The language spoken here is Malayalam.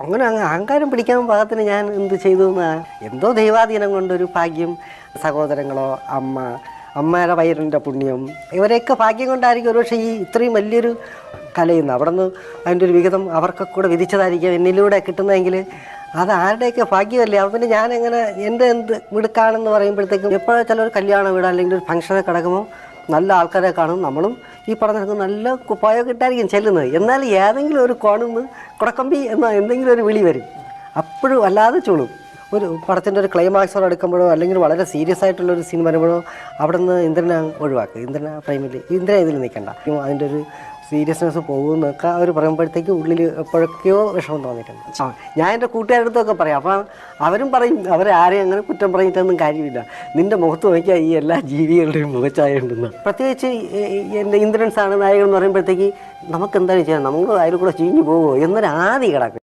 അങ്ങനെ അഹങ്കാരം പിടിക്കാൻ പാകത്തിന് ഞാൻ എന്ത് ചെയ്തു എന്നാൽ എന്തോ ദൈവാധീനം കൊണ്ടൊരു ഭാഗ്യം, സഹോദരങ്ങളോ അമ്മയുടെ വയറിൻ്റെ പുണ്യം, ഇവരെയൊക്കെ ഭാഗ്യം കൊണ്ടായിരിക്കും ഒരുപക്ഷെ ഈ ഇത്രയും വലിയൊരു കലയുന്നത്. അവിടെ നിന്ന് അതിൻ്റെ ഒരു വിഹിതം അവർക്കൊക്കെ കൂടെ വിധിച്ചതായിരിക്കും എന്നിലൂടെ കിട്ടുന്നതെങ്കിൽ അത് ആരുടെയൊക്കെ ഭാഗ്യമല്ലേ. അപ്പം പിന്നെ ഞാനെങ്ങനെ എൻ്റെ എന്ത് മിടുക്കാണെന്ന് പറയുമ്പോഴത്തേക്കും എപ്പോഴും ചിലർ കല്യാണ വീട് അല്ലെങ്കിൽ ഒരു ഫംഗ്ഷനെ കിടക്കുമ്പോൾ നല്ല ആൾക്കാരെ കാണും, നമ്മളും ഈ പറഞ്ഞ നല്ല കുപ്പായൊക്കെ ഇട്ടായിരിക്കും ചെല്ലുന്നത്. എന്നാൽ ഏതെങ്കിലും ഒരു കോണിൽ നിന്ന് കുടക്കമ്പി എന്ന എന്തെങ്കിലും ഒരു വിളി വരും, അപ്പോഴും അല്ലാതെ ചുളും. ഒരു പടത്തിൻ്റെ ഒരു ക്ലൈമാക്സോ എടുക്കുമ്പോഴോ അല്ലെങ്കിൽ വളരെ സീരിയസ് ആയിട്ടുള്ളൊരു സീൻ വരുമ്പോഴോ അവിടെ നിന്ന് ഇന്ദ്രനെ ഒഴിവാക്കുക, ഇന്ദ്രനെ ഫ്രെയിമിൽ ഇന്ദ്രൻ ഇതിൽ നിൽക്കണ്ട, അതിൻ്റെ ഒരു സീരിയസ്നെസ് പോകുമെന്നൊക്കെ അവർ പറയുമ്പോഴത്തേക്ക് ഉള്ളിൽ എപ്പോഴൊക്കെയോ വിഷമം തോന്നിയിട്ടുണ്ട്. ഞാൻ എൻ്റെ കൂട്ടുകാരുടെ അടുത്തൊക്കെ പറയാം, അപ്പം അവരും പറയും, അവരാരെയും അങ്ങനെ കുറ്റം പറഞ്ഞിട്ടൊന്നും കാര്യമില്ല, നിൻ്റെ മുഖത്ത് നോക്കിയാൽ ഈ എല്ലാ ജീവികളുടെയും മുഖച്ചായ ഉണ്ടെന്ന്. പ്രത്യേകിച്ച് എൻ്റെ ഇന്ദ്രൻസാണ് നായകൻ എന്ന് പറയുമ്പോഴത്തേക്ക് നമുക്ക് എന്താണ് ചെയ്യാൻ, നമ്മൾ അതിൽ കൂടെ ചീഞ്ഞു പോകുമോ എന്നൊരു ആദി കിടക്കും.